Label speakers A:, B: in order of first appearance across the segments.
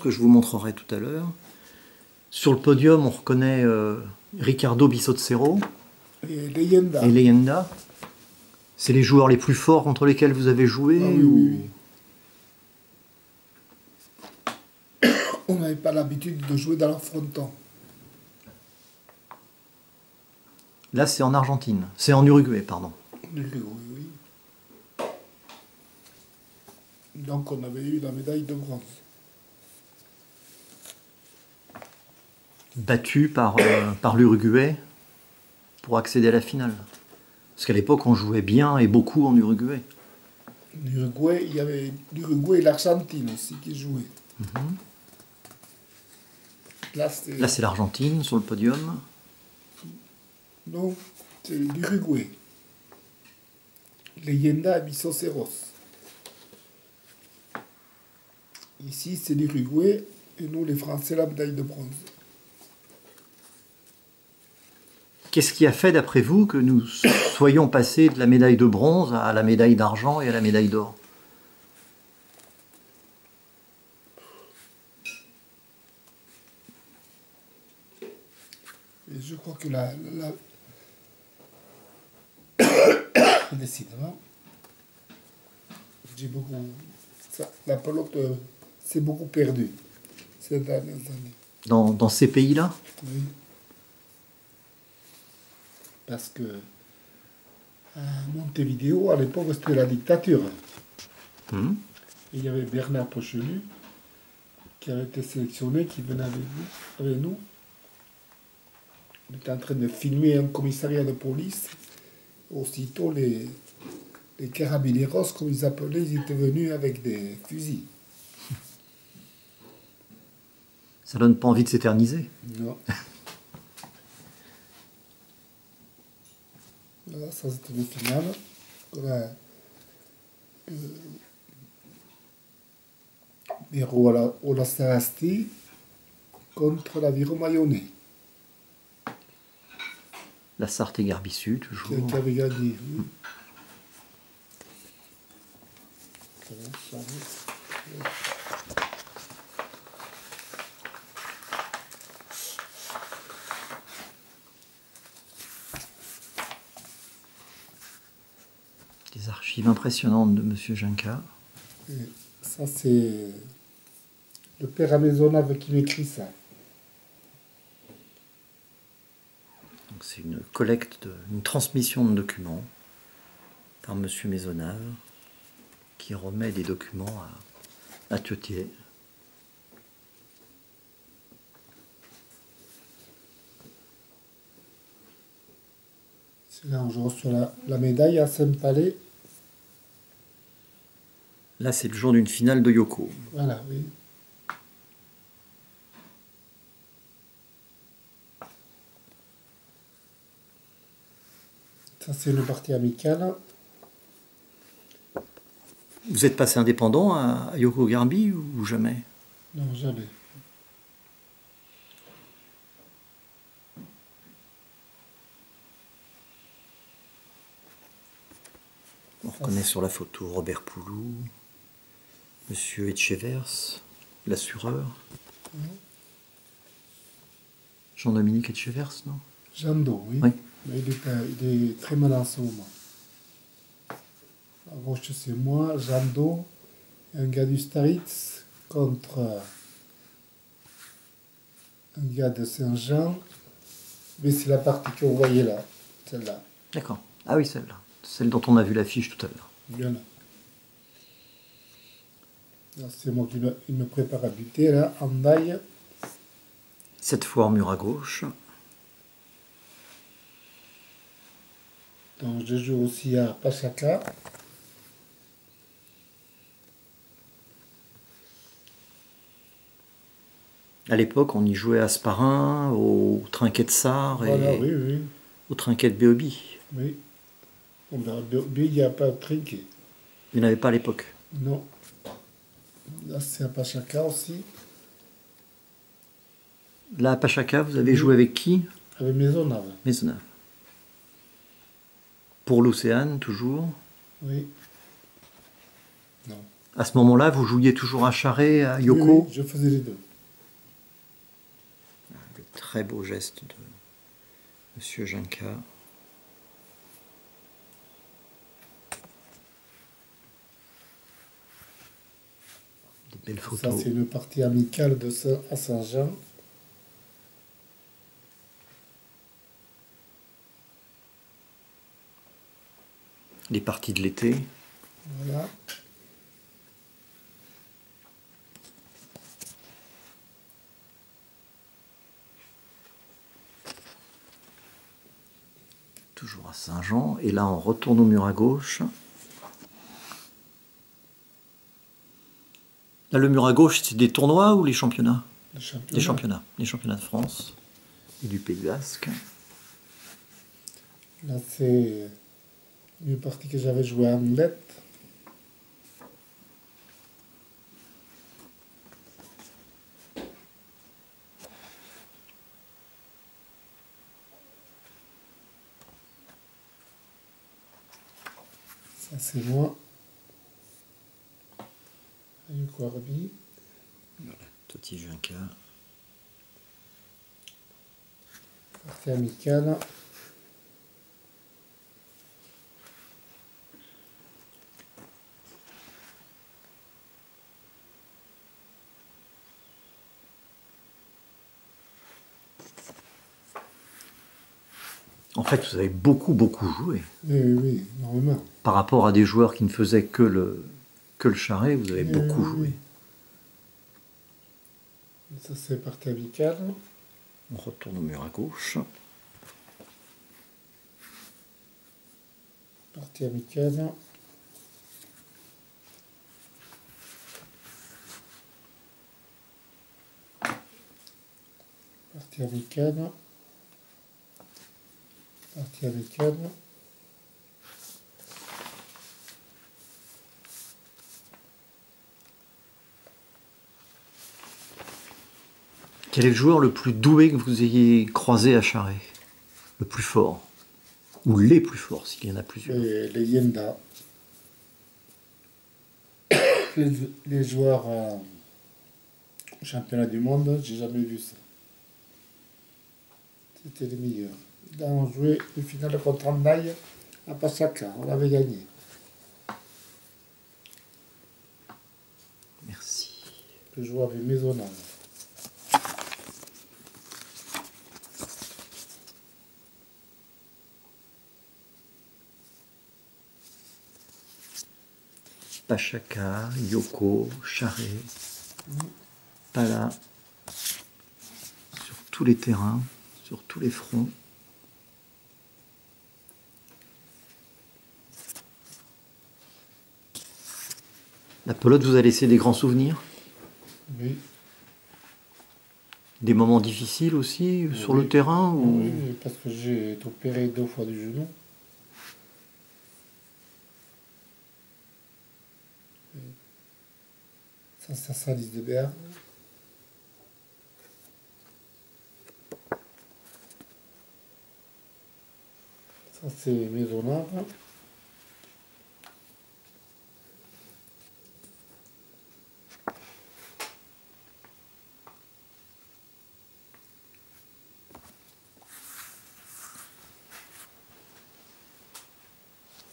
A: que je vous montrerai tout à l'heure. Sur le podium, on reconnaît Ricardo Bisotzero
B: Et Leyenda.
A: et Leyenda. C'est les joueurs les plus forts contre lesquels vous avez joué
B: Ah oui,
A: ou...
B: oui. On n'avait pas l'habitude de jouer dans l'affrontant.
A: Là, c'est en Argentine. C'est en Uruguay, pardon.
B: Oui, oui. Donc on avait eu la médaille de bronze.
A: Battu par l'Uruguay pour accéder à la finale. Parce qu'à l'époque, on jouait bien et beaucoup en Uruguay.
B: L'Uruguay, il y avait l'Uruguay et l'Argentine aussi qui jouaient. Là,
A: Là, c'est l'Argentine sur le podium.
B: non, c'est l'Uruguay. Leyenda et Bisoceros. Ici, c'est l'Uruguay et nous, les Français, la médaille de bronze.
A: Qu'est-ce qui a fait, d'après vous, que nous soyons passés de la médaille de bronze à la médaille d'argent et à la médaille d'or?
B: Et je crois que décidément, j'ai beaucoup... la pelote s'est beaucoup perdue ces dernières années.
A: Dans ces pays-là?
B: Oui. Parce que à Montevideo, à l'époque, c'était la dictature. Et il y avait Bernard Pochelu qui avait été sélectionné, qui venait avec nous. On était en train de filmer un commissariat de police. Aussitôt, les carabineros, comme ils appelaient, ils étaient venus avec des fusils.
A: Ça donne pas envie de s'éterniser.
B: Non. Voilà, ça c'était le final. Voilà. Miro Olasarasti contre la Viro Mayonnaise.
A: La Sarthe et Garbissu, toujours.
B: Qui avait gagné.
A: Des archives impressionnantes de Monsieur Juncker.
B: Et ça, c'est le père à Maisonneuve qui m'écrit ça.
A: C'est une collecte, une transmission de documents par Monsieur Maisonneuve qui remet des documents à Thiottier.
B: C'est là où je reçois la médaille à Saint-Palais.
A: Là, c'est le jour d'une finale de Yoko.
B: Voilà, oui. Ça, c'est le parti amical.
A: Vous êtes passé indépendant à Yoko Garbi ou jamais?
B: Non, jamais.
A: On reconnaît sur la photo Robert Poulou, Monsieur Etchevers, l'assureur. Jean-Dominique Etchevers, non?
B: Jando, oui.
A: Oui.
B: Mais il est très mal en ce moment. À gauche, c'est moi, Jando, un gars du Staritz contre un gars de Saint-Jean. Mais c'est la partie que vous voyez là, celle-là.
A: D'accord. Ah oui, celle-là. Celle dont on a vu l'affiche tout à l'heure.
B: Voilà. Là, c'est moi qui me prépare à buter, là, en daille.
A: Cette fois en mur à gauche.
B: Donc, je joue aussi à Pachaka.
A: À l'époque, on y jouait à Sparin, au trinquet de Sarre
B: Voilà,
A: et
B: oui, oui.
A: au trinquet de Béobi.
B: Oui. Bon, ben, il n'y a pas de trinquet.
A: Il n'y en avait pas à l'époque.
B: Non. Là, c'est à Pachaka aussi.
A: Là, à Pachaka, vous avez
B: Oui.
A: joué avec qui?
B: Avec Maisonneuve.
A: Maisonneuve. Pour l'Océane, toujours.
B: Oui. Non.
A: À ce moment-là, vous jouiez toujours à Charret, à Yoko?
B: Oui, oui, je faisais les deux.
A: Le très beau geste de Monsieur Janka. Des belles
B: Ça,
A: photos.
B: c'est une partie amicale à Saint-Jean.
A: Les parties de l'été.
B: Voilà.
A: Toujours à Saint-Jean. Et là, on retourne au mur à gauche. Là, le mur à gauche, c'est des tournois ou les championnats? Les championnats. Les championnats de France et du Pays Basque.
B: Là, c'est une partie que j'avais jouée à Anglette. Ça, c'est moi. Ayuko Arbi.
A: Voilà, Toti Janka.
B: Partie amicale.
A: En fait, vous avez beaucoup joué.
B: Oui, oui, oui, énormément.
A: Par rapport à des joueurs qui ne faisaient que le Charret, vous avez beaucoup joué.
B: Ça, c'est partie amicale.
A: On retourne au mur à gauche.
B: Partie amicale. Partie amicale. Partie amicale.
A: Quel est le joueur le plus doué que vous ayez croisé à Charret? Le plus fort? Ou les plus forts, s'il y en a plusieurs?
B: Les Yenda. Les joueurs au championnat du monde, j'ai jamais vu ça. C'était les meilleurs. Là, on jouait une finale contre Andaï à Pachaka. On l'avait gagné.
A: Merci.
B: Le joueur est Maisonnable.
A: Pachaka, Yoko, Charret, Pala, sur tous les terrains, sur tous les fronts. La pelote vous a laissé des grands souvenirs?
B: Oui.
A: Des moments difficiles aussi sur le terrain ou...
B: Oui, parce que j'ai été opéré 2 fois du genou. Ça, c'est Salis de Berne. Ça, c'est Maisonnable.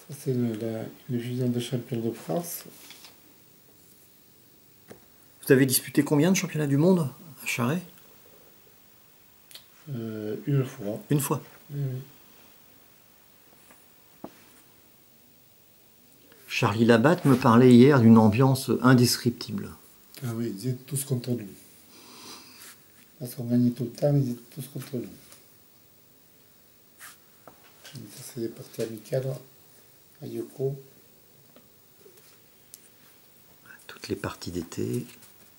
B: Ça, c'est le finale de champion de France.
A: Vous avez disputé combien de championnats du monde à Charret?
B: Une fois.
A: Une fois.
B: Oui.
A: Charlie Labatte me parlait hier d'une ambiance indescriptible.
B: Ah oui, ils étaient tous contre nous. Parce qu'on gagnait tout le temps, ils étaient tous contre nous. Ça, c'est des parties amicales à Yoko.
A: Toutes les parties d'été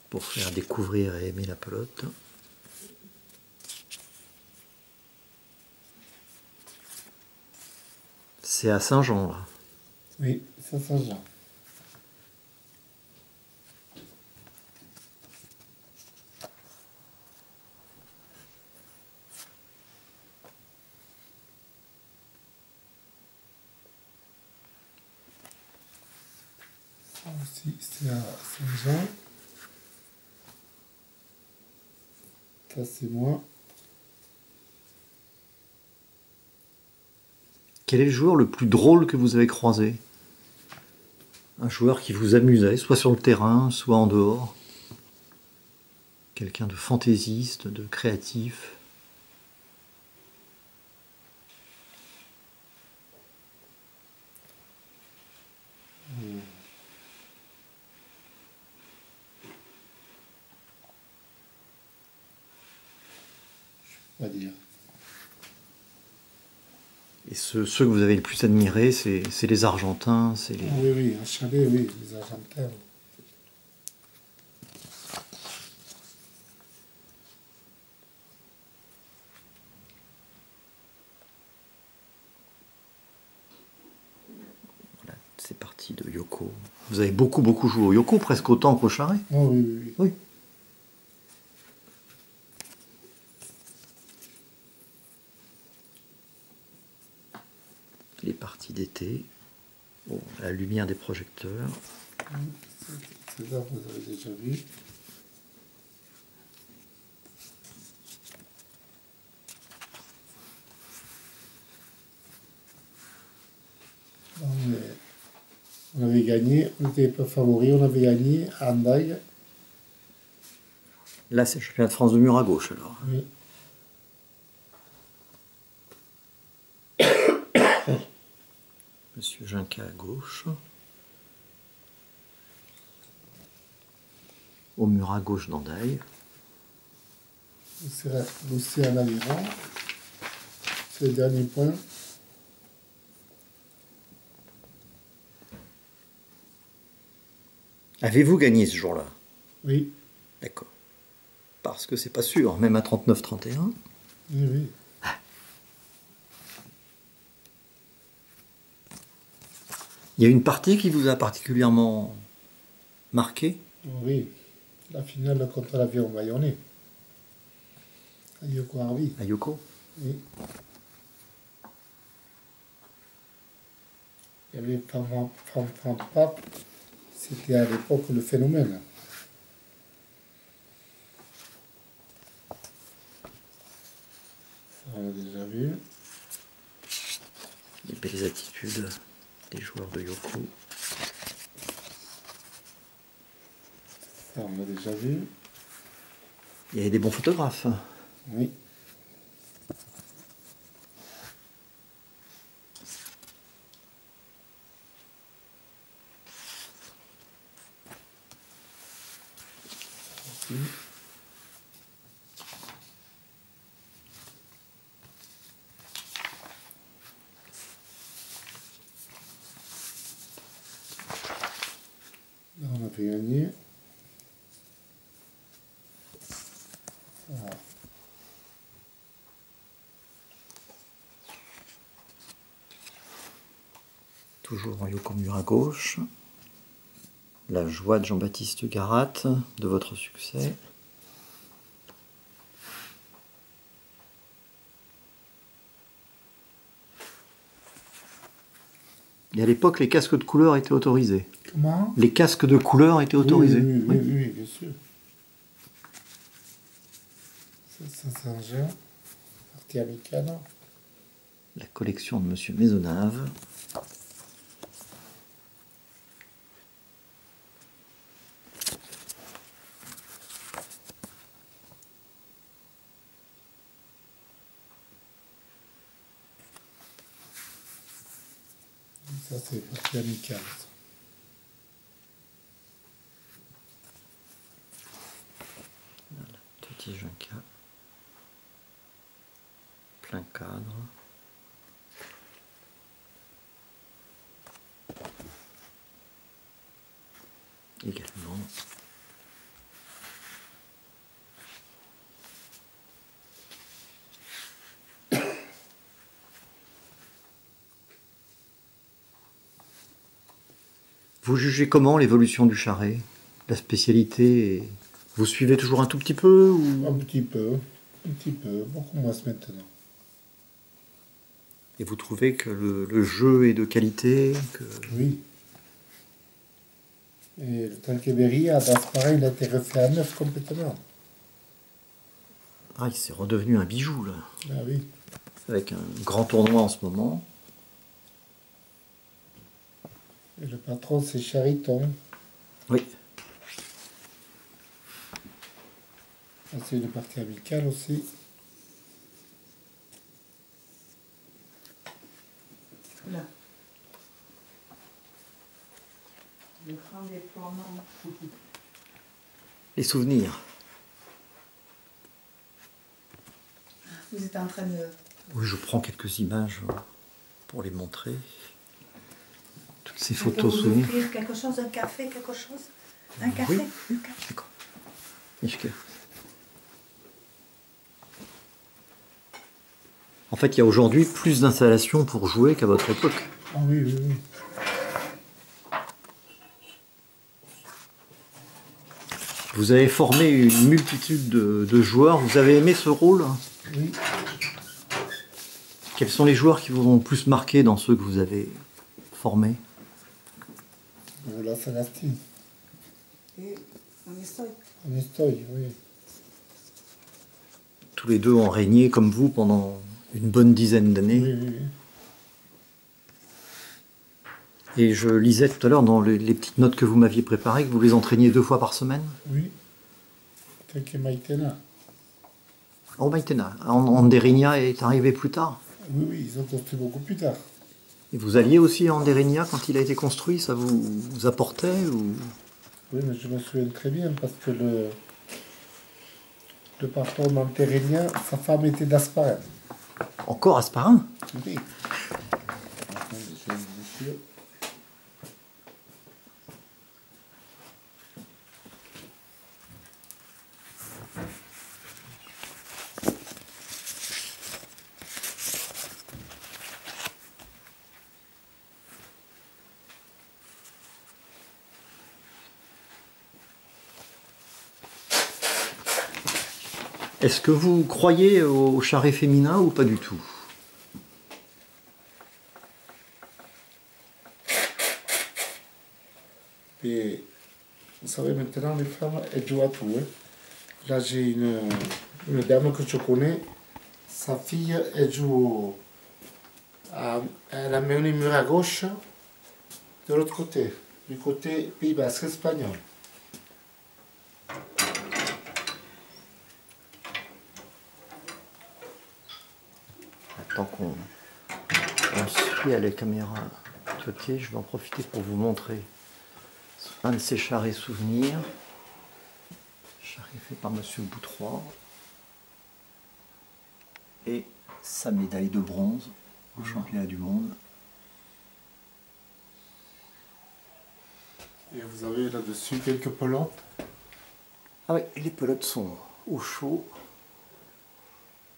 A: pour faire découvrir et aimer la pelote. C'est à Saint-Jean, là.
B: Oui, ça, Saint-Jean. Aussi, c'est à Saint-Jean. Ça, c'est moi.
A: Quel est le joueur le plus drôle que vous avez croisé? Un joueur qui vous amusait, soit sur le terrain, soit en dehors. Quelqu'un de fantaisiste, de créatif.
B: On va dire.
A: Et ceux que vous avez le plus admirés, c'est les Argentins, c'est les...
B: Oui, oui, un chalet, oui, les Argentins.
A: Voilà, c'est parti de Yoko. Vous avez beaucoup joué au Yoko, presque autant qu'au charret.
B: Oh, oui, oui, oui.
A: Oui. Les parties d'été, bon, à la lumière des projecteurs.
B: C'est là, vous avez déjà vu. Bon, on avait gagné, on n'était pas favori, on avait gagné à Handaï.
A: Là, c'est le championnat de France de mur à gauche, alors.
B: Oui.
A: Monsieur Junca à gauche. Au mur à gauche d'Andaï.
B: L'océan Aviron. C'est le dernier point.
A: Avez-vous gagné ce jour-là?
B: Oui.
A: D'accord. Parce que c'est pas sûr, même à 39-31.
B: Oui, oui.
A: Il y a une partie qui vous a particulièrement marqué?
B: Oui. La finale contre l'avion Bayonnais. À Yoko Harvey.
A: À Yoko?
B: Oui. Il y avait Franck Pape. C'était à l'époque le phénomène. Ça, on l'a déjà vu.
A: Les belles attitudes des joueurs de Yoko.
B: Ça, on l'a déjà vu.
A: Il y avait des bons photographes.
B: Oui. Aussi. Là, on avait gagné. Voilà.
A: Toujours en Yoko mur à gauche. La joie de Jean-Baptiste Garat de votre succès. Et à l'époque, les casques de couleur étaient autorisés.
B: Comment?
A: Les casques de couleur étaient autorisés.
B: Oui, oui, oui, oui, bien sûr. Ça, c'est un jeu. Partie amicale.
A: La collection de Monsieur Maisonnave.
B: Ça, c'est partie amicale.
A: Petit Junca. Plein cadre. Également. Vous jugez comment l'évolution du charret? La spécialité, vous suivez toujours un tout petit peu ou...
B: Un petit peu, beaucoup moins maintenant.
A: Et vous trouvez que le jeu est de qualité que...
B: Oui. Et le Tanqueberry à Dasparin, il a été refait à neuf complètement.
A: Ah, c'est redevenu un bijou, là.
B: Ah oui.
A: Avec un grand tournoi en ce moment.
B: Et le patron, c'est Chariton.
A: Oui.
B: C'est une partie amicale aussi.
C: Là. Le grand déploiement.
A: Les souvenirs.
C: Vous êtes en train de...
A: Oui, je prends quelques images pour les montrer. Toutes ces photos
C: vous
A: souvenirs.
C: offrir quelque chose, un café, quelque chose? Un café?
A: Oui, d'accord. En fait, il y a aujourd'hui plus d'installations pour jouer qu'à votre époque.
B: Ah oui, oui, oui.
A: Vous avez formé une multitude de joueurs. Vous avez aimé ce rôle?
B: Oui.
A: Quels sont les joueurs qui vous ont le plus marqué dans ceux que vous avez formés?
B: La Sagastine.
C: Et on est stoïque.
B: En Estoy, oui.
A: Tous les deux ont régné comme vous pendant une bonne dizaine d'années.
B: Oui, oui, oui.
A: Et je lisais tout à l'heure dans les petites notes que vous m'aviez préparées que vous les entraîniez 2 fois par semaine.
B: Oui. Tanque Maïtena.
A: Oh, Maïtena. Anderigna est arrivé plus tard.
B: Oui, oui, ils ont construit beaucoup plus tard.
A: Et vous alliez aussi à Anderigna quand il a été construit? Ça vous apportait ou...
B: Oui, mais je me souviens très bien parce que le patron d'Anteregna, sa femme était d'Asparin.
A: Encore Asparin?
B: Oui. Attendez, je vais vérifier.
A: Est-ce que vous croyez au charret féminin ou pas du tout?
B: Et vous savez, maintenant, les femmes, elles jouent à tout. Hein. Là, j'ai une dame que je connais. Sa fille, elle joue. Elle a mis un mur à gauche, de l'autre côté, du côté Pays Basque espagnol.
A: Tant qu'on suit à la caméra Tioté, je vais en profiter pour vous montrer un de ces charrets souvenirs. Charret fait par Monsieur Boutroy. Et sa médaille de bronze au championnat du monde.
B: Et vous avez là-dessus quelques pelotes.
A: Ah oui, et les pelotes sont au chaud.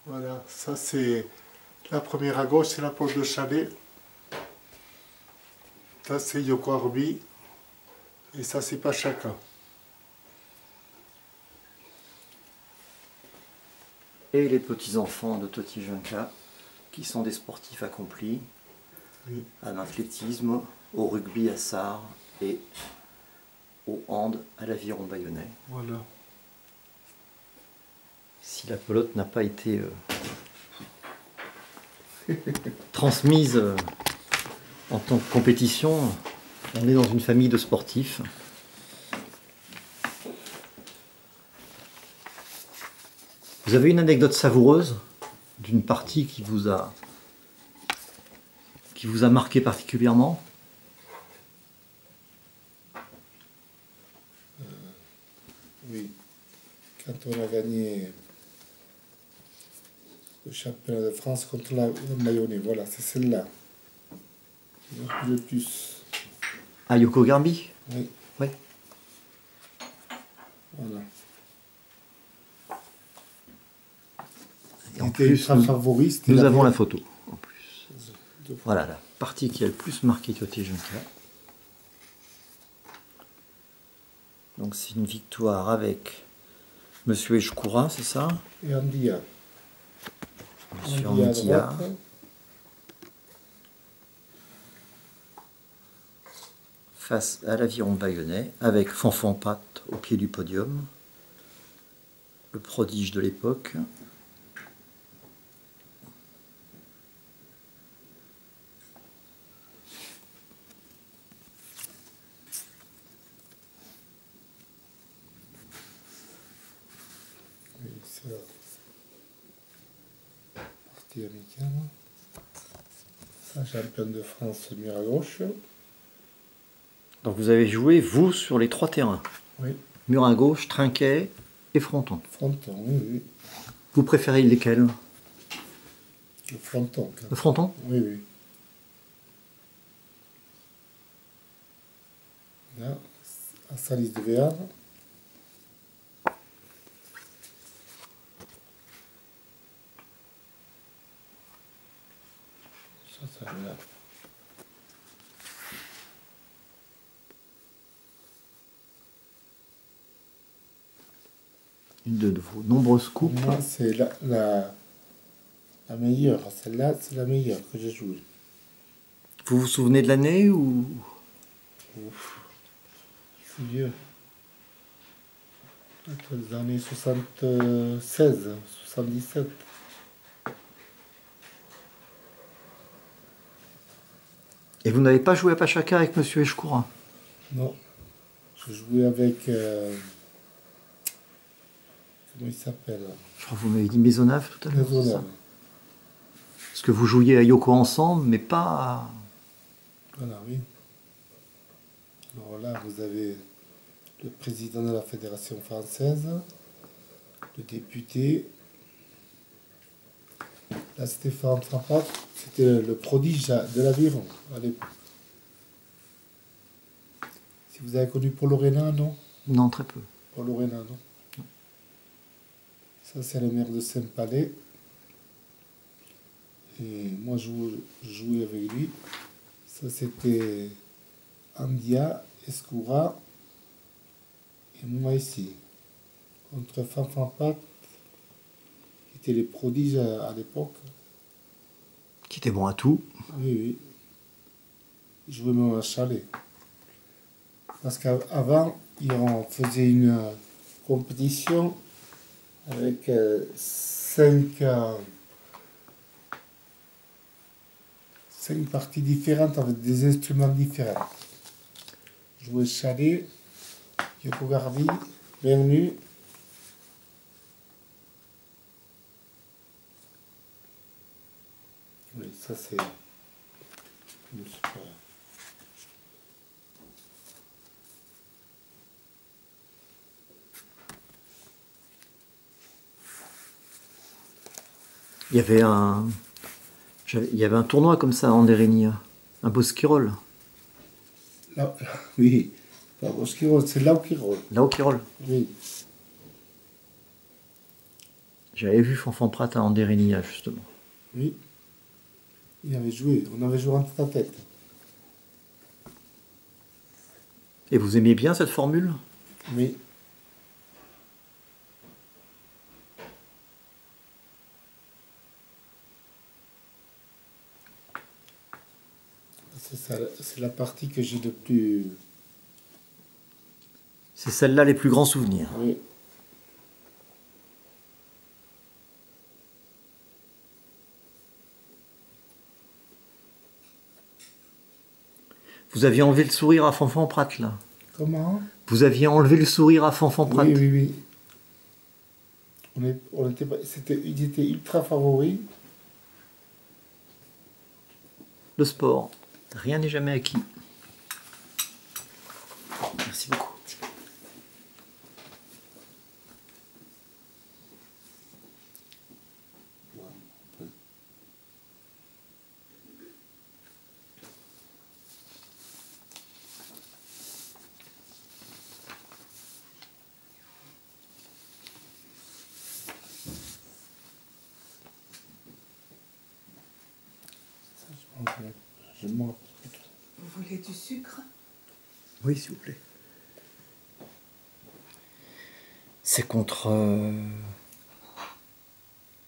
B: Voilà, ça c'est la première à gauche, c'est la porte de chalet. Ça c'est Yoko Arbi. Et ça c'est Pachaka.
A: Et les petits-enfants de Toti Junca, qui sont des sportifs accomplis,
B: Oui.
A: à l'athlétisme, au rugby à Sarre et au hand à l'Aviron Bayonnais.
B: Voilà.
A: Si la pelote n'a pas été transmise en tant que compétition, on est dans une famille de sportifs. Vous avez une anecdote savoureuse d'une partie qui vous a marqué particulièrement?
B: Oui. Quand on a gagné le championnat de France contre la Mayonnais, voilà, c'est celle-là. Le plus.
A: Ah, Yoko Garbi?
B: Oui.
A: Oui.
B: Voilà.
A: Et en plus, nous avons la photo. En plus. Voilà, la partie qui a le plus marqué Tioté Junca. Donc c'est une victoire avec Monsieur Eshkoura, c'est ça?
B: Et Andia.
A: Monsieur
B: Andia à
A: Andia.
B: droite.
A: face à l'aviron bayonnais, avec Fanfanprat au pied du podium, le prodige de l'époque.
B: Oui, c'est la partie amicale. Ça, champion de France, mur à gauche.
A: Donc vous avez joué, vous, sur les 3 terrains.
B: Oui,
A: Mur à gauche, trinquet et fronton.
B: fronton, oui, oui.
A: Vous préférez lesquels?
B: Le fronton.
A: Le fronton?
B: Oui, oui. Là, à Salis de Béarn. Ça là.
A: Une de vos nombreuses coupes.
B: Moi, c'est la meilleure. Celle-là, c'est la meilleure que j'ai jouée.
A: Vous vous souvenez de l'année ou...
B: Ouf, c'est vieux. Entre les années 76, 77.
A: Et vous n'avez pas joué à Pachaka avec Monsieur Echecoura?
B: Non. Je jouais avec... comment il s'appelle?
A: Je crois que vous m'avez dit Maisonneuve tout à l'heure. c'est ça?
B: Maisonneuve.
A: Parce que vous jouiez à Yoko ensemble, mais pas à...
B: Voilà, oui. Alors là, vous avez le président de la Fédération française, le député. Là, c'était Fanfanprat, c'était le prodige de l'aviron à l'époque. Si vous avez connu Paul Renan, non?
A: Non, très peu.
B: Paul Renan, non? Ça, c'est le maire de Saint-Palais. Et moi, je jouais avec lui. Ça, c'était Andia, Escoura et moi ici. Contre Fanfanprat, qui étaient les prodiges à l'époque.
A: Qui était bon à tout.
B: Oui, oui. Je jouais même à chalet. Parce qu'avant, on faisait une compétition avec 5 parties différentes avec des instruments différents. Je jouais chalet, Yoko Gardi, bienvenue. Oui, ça c'est...
A: Il y avait un tournoi comme ça à Andérénia, un Bosquirol.
B: Là, oui, pas Bosquirol, c'est là qui roule.
A: Là au Quirol.
B: Oui,
A: J'avais vu Fanfanprat à Andérénia, justement.
B: oui. Il avait joué, on avait joué en tête à tête.
A: Et vous aimiez bien cette formule?
B: Oui. C'est la partie que j'ai le plus...
A: C'est celle-là les plus grands souvenirs.
B: Oui.
A: Vous aviez enlevé le sourire à Fanfanprat, là.
B: Comment?
A: Vous aviez enlevé le sourire à Fanfanprat.
B: Oui, oui, oui. Ils étaient ultra favoris.
A: Le sport. Rien n'est jamais acquis. Merci beaucoup.
B: Je m'en...
C: Vous voulez du sucre?
A: Oui, s'il vous plaît. C'est contre...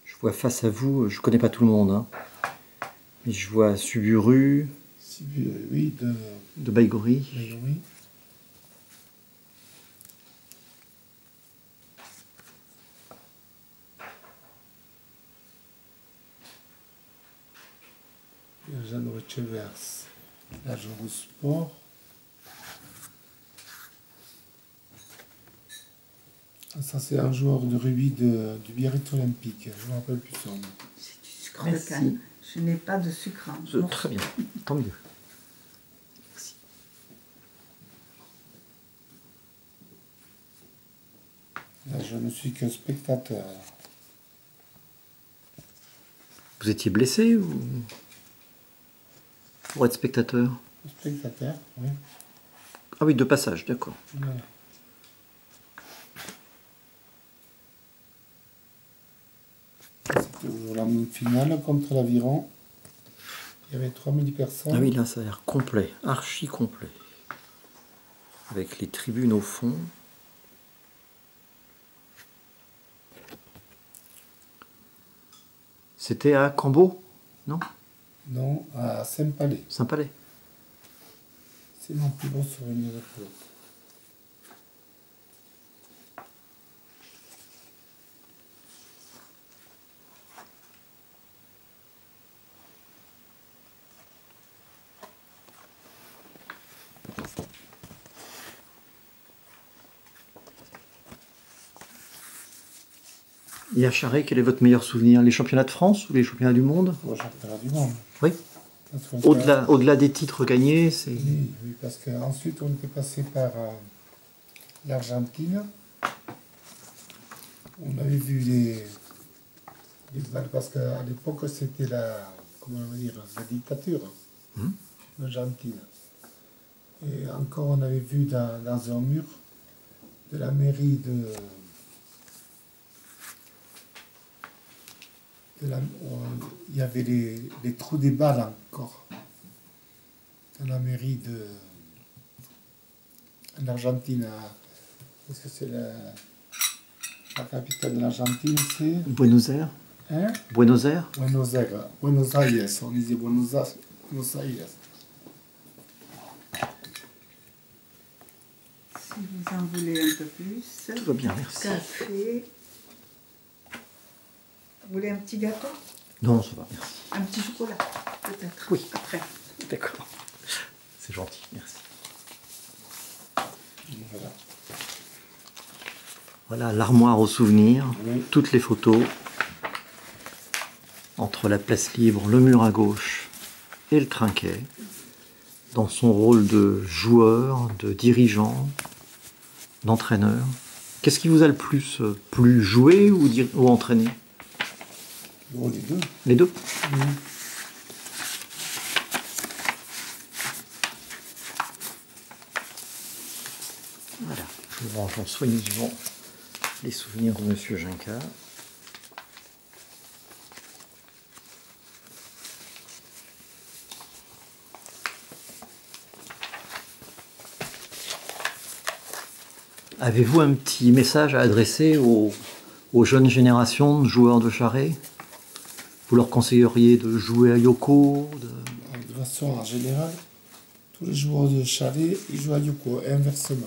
A: Je vois face à vous, je connais pas tout le monde, hein. Mais je vois Suburu,
B: Oui,
A: de Baïgori.
B: oui. Jeanne Rechevers, l'agent au sport. Ça, c'est un joueur de rugby du Biarritz Olympique. Je ne me rappelle plus son nom.
C: C'est du sucre
A: Merci.
C: de canne. Je n'ai pas de sucre. Hein.
A: Très bien, tant mieux. Merci.
B: Là, je ne suis que spectateur.
A: Vous étiez blessé ou pour être spectateur?
B: Spectateur, oui.
A: Ah oui, de passage, d'accord.
B: Voilà. C'était la finale contre l'Aviron. Il y avait 3000 personnes.
A: Ah oui, là, ça a l'air complet, archi complet. Avec les tribunes au fond. C'était à Cambo, non?
B: Non, à Saint-Palais.
A: Saint-Palais.
B: C'est mon plus beau souvenir de pelote.
A: Et à Charret, quel est votre meilleur souvenir? Les championnats de France ou les championnats du monde?
B: Au championnat du monde.
A: Oui. Au-delà des titres gagnés, c'est...
B: Oui, oui, parce qu'ensuite on était passé par l'Argentine. On avait vu les balles, parce qu'à l'époque c'était comment on va dire, la dictature en Argentine. Et encore on avait vu dans un mur de la mairie il y avait les trous des balles encore dans la mairie en Argentine. Est-ce que c'est la capitale de l'Argentine, c'est
A: Buenos Aires.
B: hein?
A: Buenos Aires.
B: Buenos Aires. Buenos Aires, on disait Buenos Aires.
C: Si vous en voulez un peu plus.
A: Tout va bien, merci.
C: Café. Vous voulez un petit gâteau?
A: Non, ça va, merci.
C: Un petit chocolat, peut-être.
A: Oui.
C: Après.
A: D'accord. C'est gentil, merci.
B: Voilà.
A: Voilà l'armoire aux souvenirs,
B: Oui.
A: toutes les photos. Entre la place libre, le mur à gauche et le trinquet. Dans son rôle de joueur, de dirigeant, d'entraîneur. Qu'est-ce qui vous a le plus plu, jouer ou entraîner?
B: Bon, les deux.
A: Les deux.
B: Oui.
A: Voilà, nous rangeons soigneusement les souvenirs de Monsieur Ginca. Avez-vous un petit message à adresser aux jeunes générations de joueurs de Charret? Vous leur conseilleriez de jouer à Yoko?
B: De façon en général, tous les joueurs de Charret, ils jouent à Yoko, et inversement.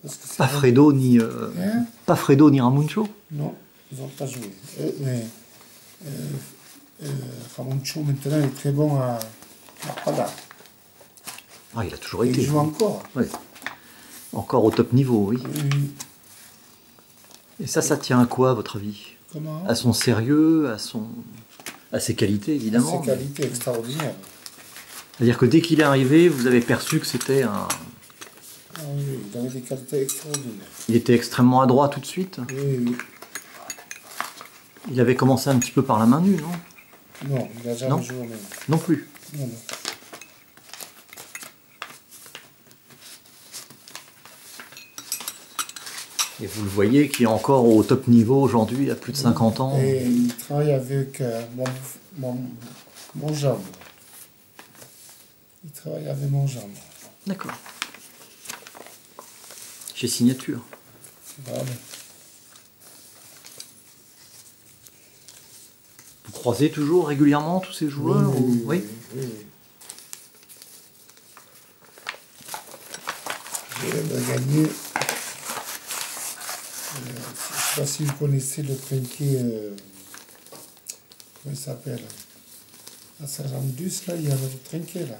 B: Parce que c'est
A: Pas Fredo ni
B: Hein?
A: pas Fredo ni Ramuncho?
B: Non, ils n'ont pas joué. Mais Ramoncho, maintenant, est très bon à Pada.
A: Ah, il a toujours
B: Et
A: été.
B: il joue encore.
A: Ouais. Encore au top niveau, oui.
B: Oui.
A: Et ça tient à quoi, à votre avis?
B: Comment?
A: À son sérieux, à ses qualités, évidemment.
B: Ses qualités extraordinaires.
A: C'est-à-dire que dès qu'il est arrivé, vous avez perçu que c'était un...
B: Ah oui, il avait des qualités extraordinaires.
A: Il était extrêmement adroit tout de suite.
B: Oui, oui.
A: Il avait commencé un petit peu par la main nue, non?
B: Non, il n'a jamais
A: Non.
B: joué au même.
A: Non plus.
B: Non, non.
A: Et vous le voyez qui est encore au top niveau aujourd'hui, à plus de 50 ans.
B: Et il travaille avec mon jambe. Il travaille avec mon jambe.
A: D'accord. Chez Signature.
B: Voilà.
A: Vous croisez toujours régulièrement tous ces joueurs?
B: Oui,
A: ou-
B: oui, Oui, oui. Je viens de gagner. Je ne sais pas si vous connaissez le trinquet. Comment il s'appelle? À Saint-Jean-de-Luz, là, il y a notre trinquet, là.